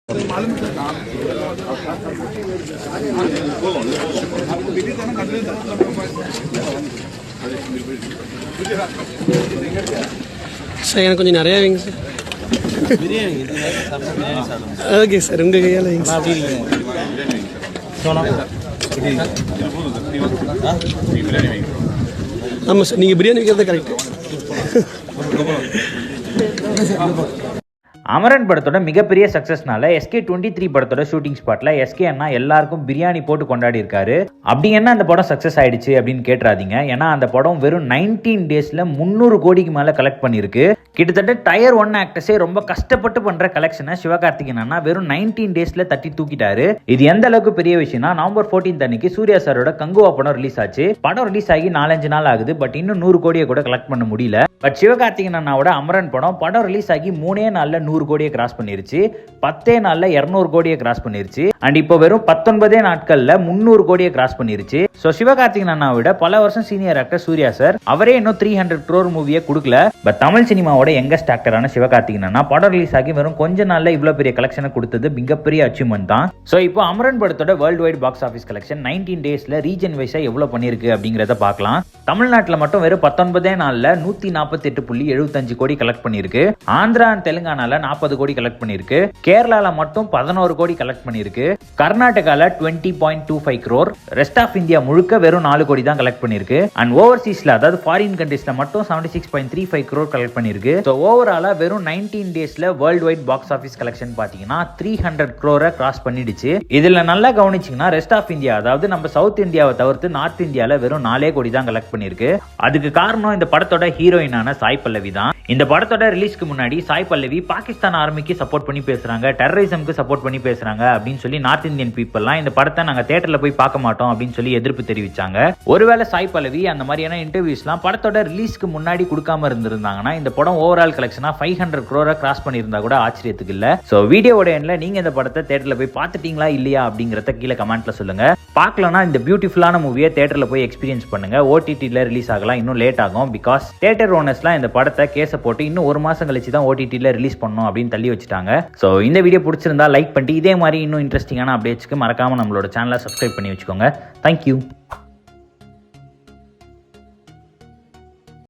Sir எனக்கு கொஞ்சம் நிறையா வைங்க சார். ஓகே சார், உங்கள் கையால் வைங்க சார். ஆமாம் சார், நீங்கள் பிரியாணி வைக்கிறது கரெக்டு. அமரன் படத்தோட மிகப்பெரிய சக்சஸ்னால SK23 படத்தோட ஷூட்டிங் ஸ்பாட்ல SK அண்ணா எல்லாருக்கும் பிரியாணி போட்டு கொண்டாடி இருக்காரு. அப்படி என்ன அந்த படம் சக்சஸ் ஆயிடுச்சு அப்படின்னு கேட்டுறாதீங்க. ஏன்னா அந்த படம் வெறும் 19 டேஸ்ல 300 கோடிக்கு மேல கலெக்ட் பண்ணிருக்கு. கிட்டத்தட்ட டயர் 1 ஆக்டர்ஸே ரொம்ப கஷ்டப்பட்டு பண்ற கலெக்ஷனை சிவகார்த்திகேயன் அண்ணா வெறும் 19 டேஸ்ல தட்டி தூக்கிட்டாரு. இது எந்த அளவுக்கு பெரிய விஷயம்னா, நவம்பர் 14 அன்னைக்கு சூர்யா சாரோட கங்குவா படம் ரிலீஸ் ஆச்சு. படம் ரிலீஸ் ஆகி 4-5 நாள் ஆகுது. பட் இன்னும் 100 கோடியை கூட கலெக்ட் பண்ண முடியல. பட் சிவகார்த்திகேயன் அண்ணாவோட அமரன் படம் ரிலீஸ் ஆகி 3 நாள்ல 100 கோடியை கிராஸ் பண்ணிருச்சு. 10 நாள்ல 200 கோடியை கிராஸ் பண்ணிருச்சு. அண்ட் இப்போ வெறும் 19 நாட்கள்ல 300 கோடியை கிராஸ் பண்ணிருச்சு. சோ சிவகார்த்திகேயன் அண்ணாவோட பல வருஷம் சீனியர் ஆக்டர் சூர்யா சார் அவரே இன்னும் 300 crore மூவியை கொடுக்கல. பட் தமிழ் சினிமாவோட யங்கஸ்ட் ஆக்டரான சிவகார்த்திகேயன் அண்ணா படம் ரிலீஸ் ஆகி வெறும் கொஞ்ச நாள்ல இவ்வளவு பெரிய கலெக்ஷனை கொடுத்தது மிகப்பெரிய அச்சீவ்மெண்ட் தான். சோ இப்போ அமரன் படத்தோட world wide box office collection 19 டேஸ்ல ரீஜன் வைஸா எவ்வளவு பண்ணிருக்கு அப்படிங்கறத பார்க்கலாம். தமிழ்நாட்டுல மட்டும் வெறும் 19 நாள்ல 148.75 கோடி கலெக்ட் பண்ணிருக்கு. ஆந்திரா அண்ட் தெலுங்கானால 40 கோடி கலெக்ட் பண்ணிருக்கு. கேரளால மட்டும் 11 கோடி கலெக்ட் பண்ணிருக்கு. கர்நாடகால 20.25 crore. ரெஸ்ட் ஆஃப் இந்தியா முழுக்க வெறும் 4 கோடி தான் கலெக்ட் பண்ணிருக்கு. அண்ட் ஓவர்சீஸ்ல அதாவது ஃபாரின் கண்ட்ரீஸ்ல மட்டும் 76.35 crore கலெக்ட் பண்ணிருக்கு. சோ ஓவராலா வெறும் 19 டேஸ்ல world wide box office collection பாத்தீங்கன்னா 300 crore கிராஸ் பண்ணிடுச்சு. இதுல நல்லா கவனிச்சீங்கன்னா ரெஸ்ட் ஆஃப் இந்தியா அதாவது நம்ம சவுத் இந்தியாவை தவிர்த்து நார்த் இந்தியால வெறும் 4 கோடி தான் கலெக்ட் பண்ணிருக்கு. அதுக்கு காரணம் இந்த படத்தோட ஹீரோயினான சாய் பல்லவி தான். இந்த படத்தோட ரிலீஸ்க்கு முன்னாடி சாய் பல்லவி பாகிஸ்தான் ஆர்மிக்கு சப்போர்ட் பண்ணி பேசுறாங்க, டெரரிசம்க்கு சப்போர்ட் பண்ணி பேசுறாங்க அப்படின்னு சொல்லி நார்த் இந்தியன் பீப்புள்லாம் இந்த படத்தை நாங்க தியேட்டர்ல போய் பார்க்க மாட்டோம் அப்படின்னு சொல்லி எதிர்ப்பு தெரிவிச்சாங்க. ஒருவேளை சாய் பல்லவி அந்த மாதிரியான இன்டர்வியூஸ்லாம் படத்தோட ரிலீஸ்க்கு முன்னாடி கொடுக்காம இருந்திருந்தாங்கன்னா இந்த படம் ஓவரால் கலெக்ஷனா 500 crore கிராஸ் பண்ணியிருந்தா கூட ஆச்சரியத்துக்கு இல்ல. சோ வீடியோட எண்ட்ல நீங்க இந்த படத்தை தியேட்டர்ல போய் பார்த்துட்டீங்களா இல்லையா அப்படிங்கறத கீழே கமெண்ட்ல சொல்லுங்க. பார்க்கலனா இந்த பியூட்டிஃபுல்லான மூவியை தியேட்டர்ல போய் எக்ஸ்பீரியன்ஸ் பண்ணுங்க. OTTல ரிலீஸ் ஆகலாம், இன்னும் லேட் ஆகும். பிகாஸ் தியேட்டர் ஓனர்ஸ்லாம் இந்த படத்தை கேஸ போட்டு இன்னும் 1 மாசம் கழிச்சு தான் OTTல ரிலீஸ் பண்ணணும் அப்படின்னு தள்ளி வச்சுட்டாங்க. சோ இந்த வீடியோ பிடிச்சிருந்தா லைக் பண்ணிட்டு இதே மாதிரி இன்னும் இன்ட்ரெஸ்டிங்கான அப்டேட்ஸ்க்கு மறக்காம நம்மளோட சேனலை சப்ஸ்கிரைப் பண்ணி வச்சுக்கோங்க. தேங்க்யூ.